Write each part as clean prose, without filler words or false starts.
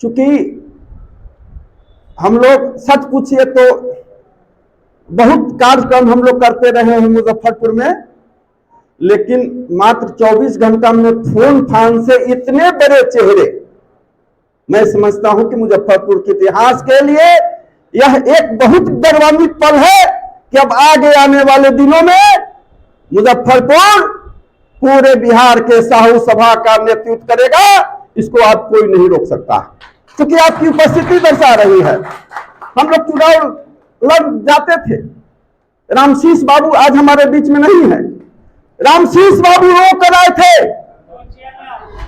चूंकि हम लोग सच पूछिए तो बहुत कार्यक्रम हम लोग करते रहे हैं मुजफ्फरपुर में, लेकिन मात्र 24 घंटा में फोन फान से इतने बड़े चेहरे, मैं समझता हूं कि मुजफ्फरपुर के इतिहास के लिए यह एक बहुत गौरवान्वित पल है कि अब आगे आने वाले दिनों में मुजफ्फरपुर पूरे बिहार के साहू सभा का नेतृत्व करेगा। इसको आप कोई नहीं रोक सकता, क्योंकि आपकी उपस्थिति दर्शा रही है। हम लोग चुनाव लड़ जाते थे, रामशीष बाबू आज हमारे बीच में नहीं है। रामशीष बाबू रो कर आए थे,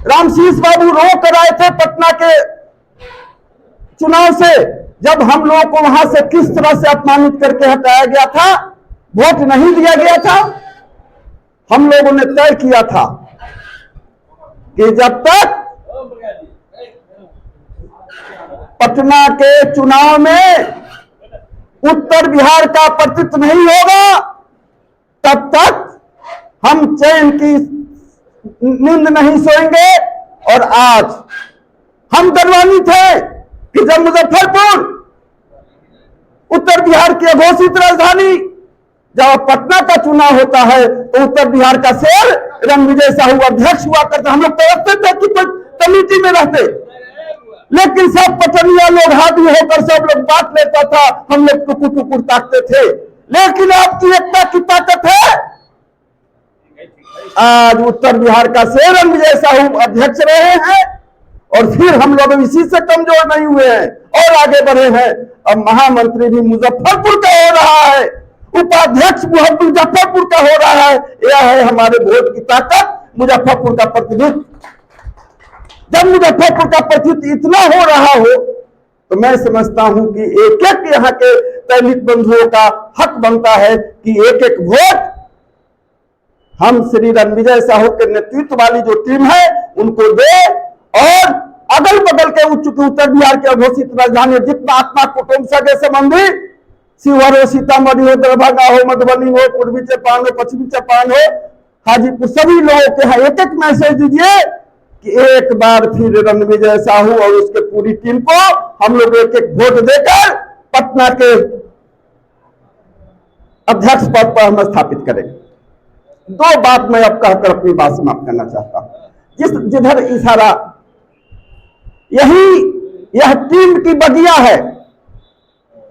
रामशीष बाबू रो कर आए थे पटना के चुनाव से, जब हम लोगों को वहां से किस तरह से अपमानित करके हटाया गया था, वोट नहीं दिया गया था। हम लोगों ने तय किया था कि जब तक पटना के चुनाव में उत्तर बिहार का प्रतिनिधित्व नहीं होगा, तब तक हम चैन की नींद नहीं सोएंगे। और आज हम गौरवान्वित हैं कि जब मुजफ्फरपुर उत्तर बिहार की अघोषित राजधानी, जब पटना का चुनाव होता है तो उत्तर बिहार का शेर रणविजय साहू अध्यक्ष हुआ करते। हम लोग तरसते थे कि कोई कमेटी में रहते, लेकिन सब पटनिया लोग हावी होकर सब लोग बात लेता था, हम लोग टुकुर टुकुर ताकते थे। लेकिन आपकी एकता की ताकत है, आज उत्तर बिहार का शेर रणविजय साहू अध्यक्ष रहे हैं और फिर हम लोग इसी से कमजोर नहीं हुए हैं और आगे बढ़े हैं। अब महामंत्री भी मुजफ्फरपुर का हो रहा है, उपाध्यक्ष मुजफ्फरपुर का हो रहा है। यह है हमारे वोट की ताकत, मुजफ्फरपुर का प्रतिनिधित्व। जब मुजफ्फरपुर का प्रतिनिधित्व इतना हो रहा हो तो मैं समझता हूं कि एक एक यहाँ के दैनिक बंधुओं का हक बनता है कि एक एक वोट हम श्री रणविजय साहू के नेतृत्व वाली जो टीम है उनको दे। और अगल बगल के उत्तर बिहार के अघोषित राजधानी जितना आत्मा कुटुंब सगे संबंधी, शिवहर हो, सीतामढ़ी हो, दरभंगा हो, मधुबनी हो, पूर्वी चंपारण हो, पश्चिमी चंपारण हो, हाजीपुर, सभी लोगों के यहाँ एक एक मैसेज दीजिए कि एक बार फिर रणविजय साहू और उसके पूरी टीम को हम लोग एक एक वोट देकर पटना के अध्यक्ष पद पर हम स्थापित करेंगे। दो बात मैं अब कहकर अपनी बात समाप्त करना चाहता हूं। जिधर इशारा, यह टीम की बगिया है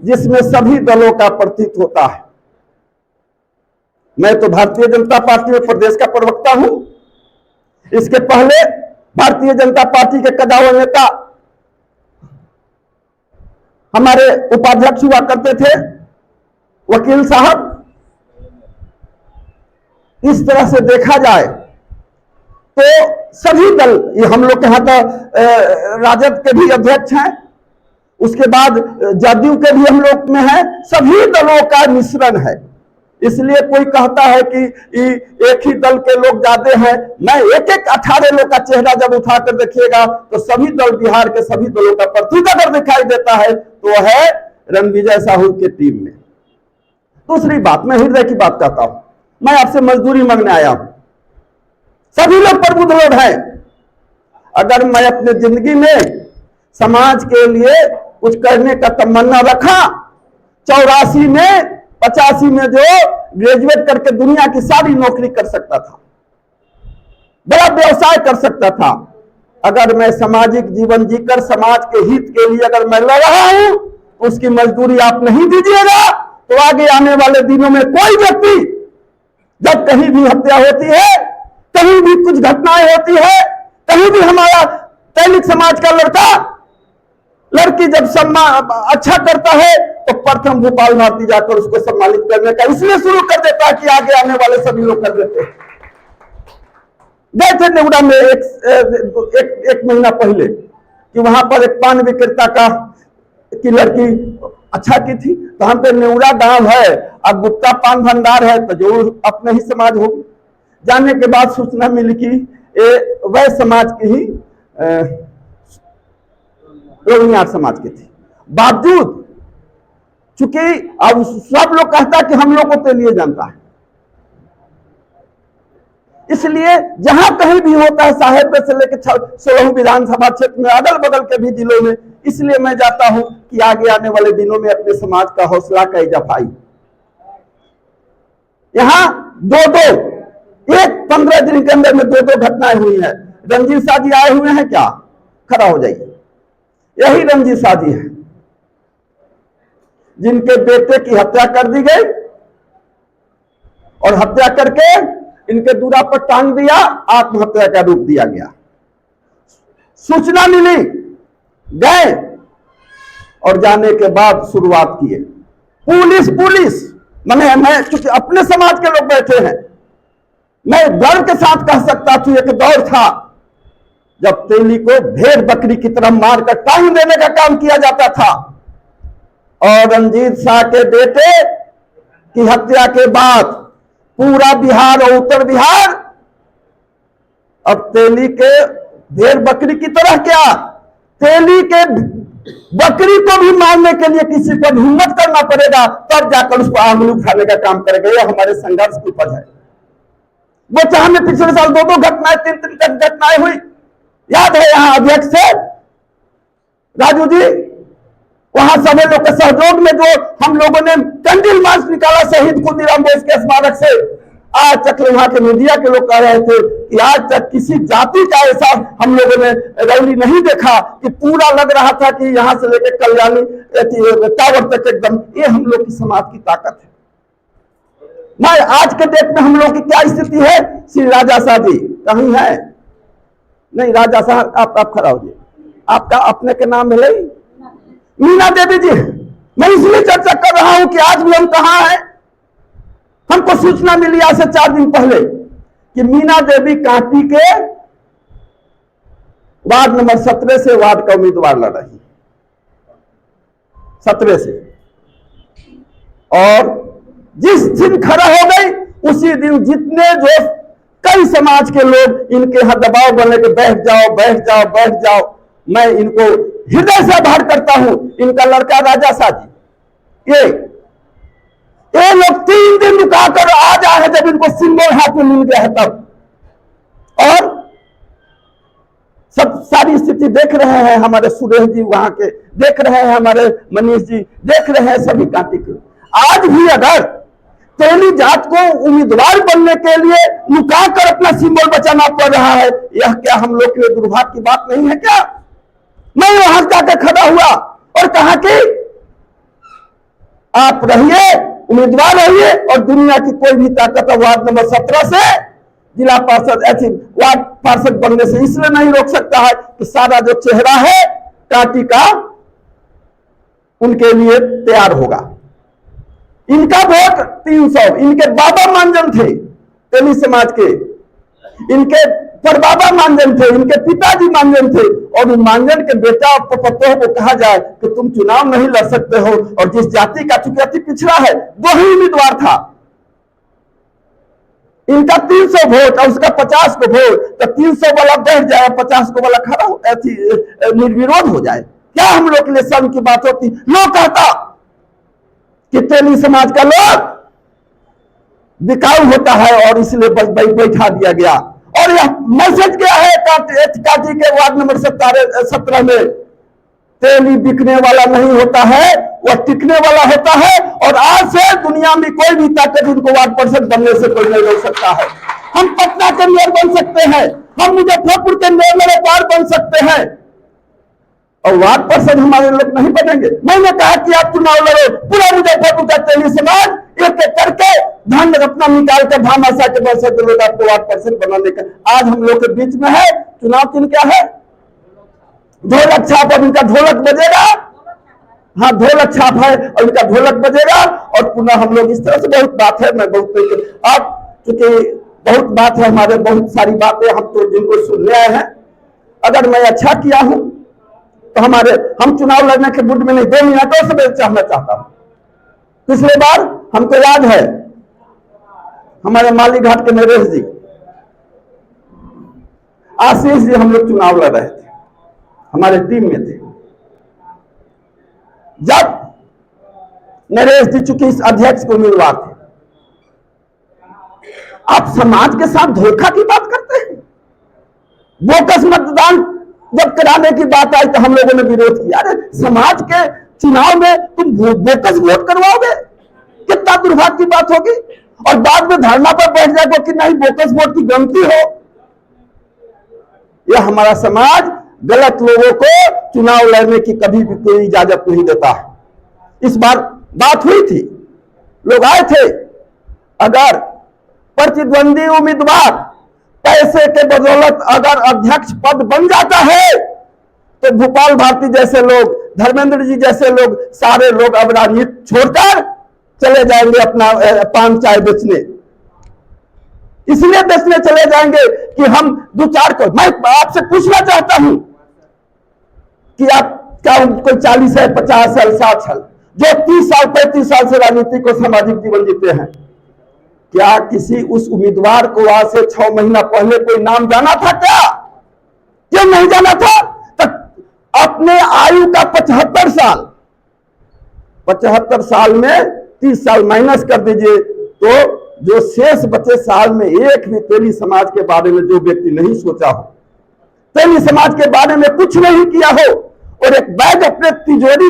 जिसमें सभी दलों का प्रतीक होता है। मैं तो भारतीय जनता पार्टी में प्रदेश का प्रवक्ता हूं। इसके पहले भारतीय जनता पार्टी के कदावर नेता हमारे उपाध्यक्ष हुआ करते थे वकील साहब। इस तरह से देखा जाए तो सभी दल, हम लोग के यहाँ तो राजद के भी अध्यक्ष हैं, उसके बाद जदयू के भी हम लोग में है, सभी दलों का मिश्रण है। इसलिए कोई कहता है कि एक ही दल के लोग ज्यादा हैं, मैं एक एक 18 लोग का चेहरा जब उठाकर देखिएगा तो सभी दल, बिहार के सभी दलों का प्रतिनिधित्व अगर दिखाई देता है तो वह है रणविजय साहू की टीम में। दूसरी बात, मैं हृदय की बात कहता हूं, मैं आपसे मजदूरी मांगने आया हूं। सभी लोग प्रबुद्ध लोग हैं। अगर मैं अपने जिंदगी में समाज के लिए कुछ करने का तमन्ना रखा, 84 में 85 में जो ग्रेजुएट करके दुनिया की सारी नौकरी कर सकता था, बड़ा व्यवसाय कर सकता था, अगर मैं सामाजिक जीवन जीकर समाज के हित के लिए अगर मैं लड़ रहा हूं तो उसकी मजदूरी आप नहीं दीजिएगा तो आगे आने वाले दिनों में कोई व्यक्ति जब कहीं भी हत्या होती है, कहीं भी कुछ घटनाएं होती है, कहीं भी हमारा दैनिक समाज का लड़का लड़की जब सम्मान अच्छा करता है तो प्रथम भोपाल भारती जाकर उसको सम्मानित करने का इसलिए शुरू कर देता है कि आगे आने वाले सभी लोग कर देते हैं। गए थे नेवड़ा में एक महीना पहले कि वहां पर एक पान विक्रेता की लड़की अच्छा की थी, तो हम पे नेवड़ा गांव है और गुप्ता पान भंडार है तो जरूर अपने ही समाज होगी। जानने के बाद सूचना मिली कि वह समाज की ही रोहिंग्या समाज की थी। बावजूद चूंकि अब सब लोग कहता कि हम लोग को तो लिए जानता है, इसलिए जहां कहीं भी होता है साहेब से लेकर 16 विधानसभा क्षेत्र में, अगल बगल के भी जिलों में, इसलिए मैं जाता हूं कि आगे आने वाले दिनों में अपने समाज का हौसला का इजाफा। यहां एक 15 दिन के अंदर में 2 घटनाएं हुई हैं। रणजीत शाह जी आए हुए हैं क्या? खड़ा हो जाइए। यही रणजीत शाह जी है जिनके बेटे की हत्या कर दी गई और हत्या करके इनके दूरा पर टांग दिया, आत्महत्या का रूप दिया गया। सूचना मिली, गए और जाने के बाद शुरुआत किए। पुलिस मैं चूंकि अपने समाज के लोग बैठे हैं, मैं गर्व के साथ कह सकता था एक दौर था जब तेली को भेड़ बकरी की तरह मारकर टांग देने का काम किया जाता था। और रणजीत शाह के बेटे की हत्या के बाद पूरा बिहार और उत्तर बिहार अब तेली के भेड़ बकरी की तरह क्या, तेली के बकरी को भी मारने के लिए किसी को हिम्मत करना पड़ेगा, तब जाकर उसको आंगली उठाने का काम करेगा। यह हमारे संघर्ष की उपज है। वो चाहे में पिछले साल 2 घटनाएं 3 घटनाएं हुई, याद है यहां अध्यक्ष थे राजू जी, वहां सभी लोग के सहयोग में जो हम लोगों ने कैंडल मार्च निकाला शहीद खुदीराम बोस के स्मारक से, आज तक वहां के मीडिया के लोग कह रहे थे कि आज तक किसी जाति का ऐसा हम लोगों ने रैली नहीं देखा कि पूरा लग रहा था कि यहां से लेकर कल्याणी टावर तक एकदम। ये हम लोग की समाज की ताकत है। मैं आज के डेट में हम लोग की क्या स्थिति है? श्री राजा शाह जी कहीं है? नहीं, राजा साहब आप खड़ा हो जाइए। आपका अपने के नाम है मीना देवी जी। मैं इसलिए चर्चा कर रहा हूं कि आज भी हम कहां हैं। हमको सूचना मिली आज से 4 दिन पहले कि मीना देवी कांटी के वार्ड नंबर 17 से वार्ड का उम्मीदवार लड़ रही, 17 से, और जिस दिन खड़ा हो गई उसी दिन जितने जो कई समाज के लोग इनके दबाव बने के बैठ जाओ बैठ जाओ बैठ जाओ, मैं इनको हृदय से आभार करता हूं। इनका लड़का राजा शाह जी, ये लोग 3 दिन रुकाकर आ जाए हैं जब इनको सिंबल हाथ में मिल गया है तब। और सब सारी स्थिति देख रहे हैं हमारे सुरेश जी, वहां के देख रहे हैं हमारे मनीष जी, देख रहे हैं सभी कांटी के। आज भी अगर तेली जात को उम्मीदवार बनने के लिए लुका कर अपना सिंबल बचाना पड़ रहा है, यह क्या हम लोग के लिए दुर्भाग्य की बात नहीं है क्या? मैं वहां जाकर खड़ा हुआ और कहा कि आप रहिए, उम्मीदवार रहिए, और दुनिया की कोई भी ताकत वार्ड नंबर 17 से जिला पार्षद ऐसी वार्ड पार्षद बनने से इसलिए नहीं रोक सकता है कि सारा जो चेहरा है कांटी का उनके लिए तैयार होगा। इनका वोट 300, इनके बाबा मानजन थे तेली समाज के, इनके परबाबा मानजन थे, इनके पिताजी मानजन थे, और उन मानजन के बेटा पतोह को कहा जाए कि तुम चुनाव नहीं लड़ सकते हो, और जिस जाति का चूंकि अति पिछड़ा है वो ही उम्मीदवार था। इनका 300 वोट और उसका 50 को वोट, तो 300 वाला बैठ जाए, 50 को वाला खड़ा हो निर्विरोध हो जाए। क्या हम लोग के लिए शर्म की बात होती? लोग कहता कि तेली समाज का लोग बिकाऊ होता है और इसलिए बैठा दिया गया। और यह मैसेज क्या है कांटी के वार्ड नंबर 17 में? तेली बिकने वाला नहीं होता है, वह टिकने वाला होता है। और आज से दुनिया में कोई भी ताकत इनको वार्ड पार्षद बनने से कोई नहीं रोक सकता है। हम पटना के मेयर बन सकते हैं, हम मुजफ्फरपुर के मेयर बन सकते हैं, और वार्ड पार्षद हमारे लोग नहीं बनेंगे। मैंने कहा कि आप चुनाव लड़ो, पूरा मुजफ्फरपुर का तेली समाज एक एक करके धन अपना निकाल कर भामाशाह के पार्षद लोग आपको वार्ड पार्षद बनाने का। आज हम लोग के बीच में है चुनाव चिन्ह क्या है? ढोलक छाप। अब इनका ढोलक बजेगा, हाँ ढोलक छाप है और इनका ढोलक बजेगा। और पुनः हम लोग इस तरह से बहुत बात है, मैं बहुत अब चूंकि बहुत बात है, हमारे बहुत सारी बातें हम तो जिनको सुनने आए हैं, अगर मैं अच्छा किया हूं तो हम चुनाव लड़ने के मुद्दे में नहीं, 2 मिनटों से मैं चाहना चाहता हूं। पिछले बार हमको याद है हमारे माली घाट के नरेश जी, आशीष जी, हम लोग चुनाव लड़ रहे थे, हमारे टीम में थे। जब नरेश जी चूंकि इस अध्यक्ष को उम्मीदवार थे, आप समाज के साथ धोखा की बात करते हैं। बोकस मतदान जब कराने की बात आई तो हम लोगों ने विरोध किया। अरे समाज के चुनाव में तुम बोकस वोट करवाओगे, कितना दुर्भाग्य की बात होगी। और बाद में धरना पर बैठ जाएगा कि नहीं बोकस वोट की गलती हो। यह हमारा समाज गलत लोगों को चुनाव लड़ने की कभी भी कोई इजाजत नहीं देता है। इस बार बात हुई थी, लोग आए थे, अगर प्रतिद्वंदी उम्मीदवार पैसे के बदौलत अगर अध्यक्ष पद बन जाता है तो भूपाल भारती जैसे लोग, धर्मेंद्र जी जैसे लोग, सारे लोग अब राजनीति छोड़कर चले जाएंगे अपना पान चाय बेचने। इसलिए बेचने चले जाएंगे कि हम दो चार को। मैं आपसे पूछना चाहता हूं कि आप क्या कोई 40 है, 50 साल, 60 साल, जो 30 साल 35 साल से राजनीति को सामाजिक जीवन जीते हैं, क्या किसी उस उम्मीदवार को आज से 6 महीना पहले कोई नाम जाना था? क्या क्यों नहीं जाना था? तो अपने आयु का 75 साल, 75 साल में 30 साल माइनस कर दीजिए तो जो शेष बचे साल में एक भी तेली समाज के बारे में जो व्यक्ति नहीं सोचा हो, तेली समाज के बारे में कुछ नहीं किया हो, और एक बैग अपने तिजोरी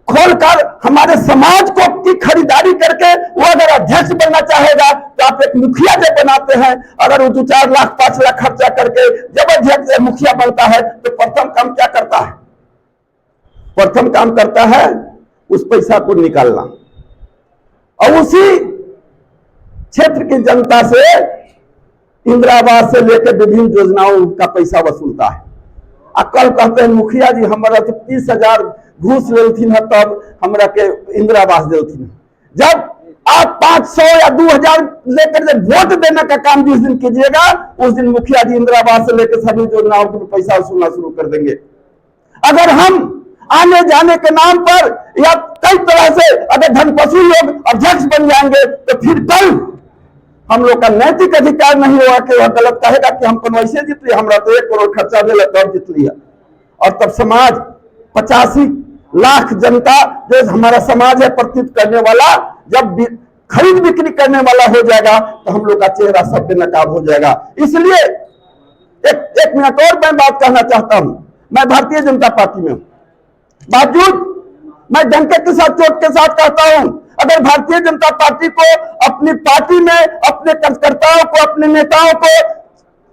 खोलकर हमारे समाज को की खरीदारी करके वो अगर अध्यक्ष बनना चाहेगा तो आप एक मुखिया जब बनाते हैं, अगर वो 2-4 लाख 5 लाख खर्चा करके जब अध्यक्ष मुखिया बनता है तो प्रथम काम क्या करता है? प्रथम काम करता है उस पैसा को निकालना और उसी क्षेत्र की जनता से इंदिरा आवास से लेकर विभिन्न योजनाओं का पैसा वसूलता है। कल कहते हैं मुखिया जी हमारा तो 30,000 घूस लेती है तब हमरा के इंदिरा आवास देती है। जब आप 500 या 2,000 लेकर जब वोट देने का काम जिस दिन कीजिएगा उस दिन मुखिया जी इंदिरा आवास से लेकर सभी योजनाओं को पैसा वसूलना शुरू कर देंगे। अगर हम आने जाने के नाम पर या कई तरह से अगर धनपशु लोग अध्यक्ष बन जाएंगे तो फिर कल हम लोग का नैतिक अधिकार नहीं होगा कि वह गलत कहेगा कि हम कौन वैसे जीत लिया, हमरा तो 1 करोड़ खर्चा दिया तब जीत लिया। और तब समाज 85 लाख जनता जो हमारा समाज है प्रतिनिधित्व करने वाला, जब खरीद बिक्री करने वाला हो जाएगा तो हम लोग का चेहरा सब पे नकाब हो जाएगा। इसलिए एक मिनट और मैं बात कहना चाहता हूं। मैं भारतीय जनता पार्टी में हूं, बावजूद मैं डंके के साथ चोट के साथ कहता हूं, अगर भारतीय जनता पार्टी को अपनी पार्टी में अपने कार्यकर्ताओं को, अपने नेताओं को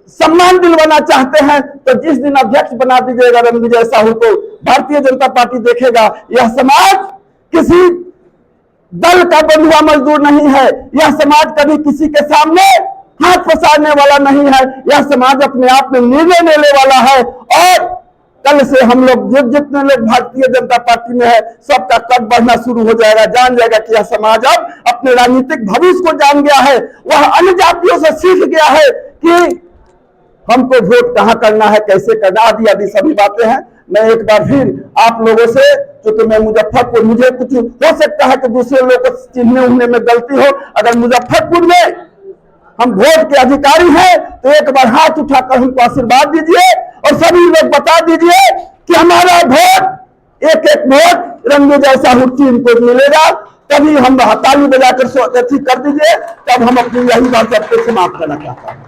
सम्मान दिलवाना चाहते हैं तो जिस दिन अध्यक्ष बना दीजिएगा रणविजय साहू को, भारतीय जनता पार्टी देखेगा यह समाज किसी दल का बंधुआ मजदूर नहीं है, यह समाज कभी किसी के सामने हाथ पसारने वाला नहीं है, यह समाज अपने आप में निर्णय लेने वाला है। और कल से हम लोग जितने लोग भारतीय जनता पार्टी में है सबका कद बढ़ना शुरू हो जाएगा, जान जाएगा कि यह समाज अब अपने राजनीतिक भविष्य को जान गया है। वह अन्य जातियों से सीख गया है कि हमको वोट कहां करना है, कैसे करना, आदि आदि सभी बातें हैं। मैं एक बार फिर आप लोगों से, क्योंकि मैं मुजफ्फरपुर, मुझे कुछ हो सकता है कि दूसरे लोगों को चिन्हने उन्ने में गलती हो, अगर मुजफ्फरपुर में हम वोट के अधिकारी हैं तो एक बार हाथ उठाकर हमको आशीर्वाद दीजिए और सभी लोग बता दीजिए कि हमारा वोट एक एक वोट रणविजय साहू टीम को मिलेगा। तभी हम ताली बजाकर कर दीजिए, तब हम अपनी यही बात सबको समाप्त करना चाहते हैं।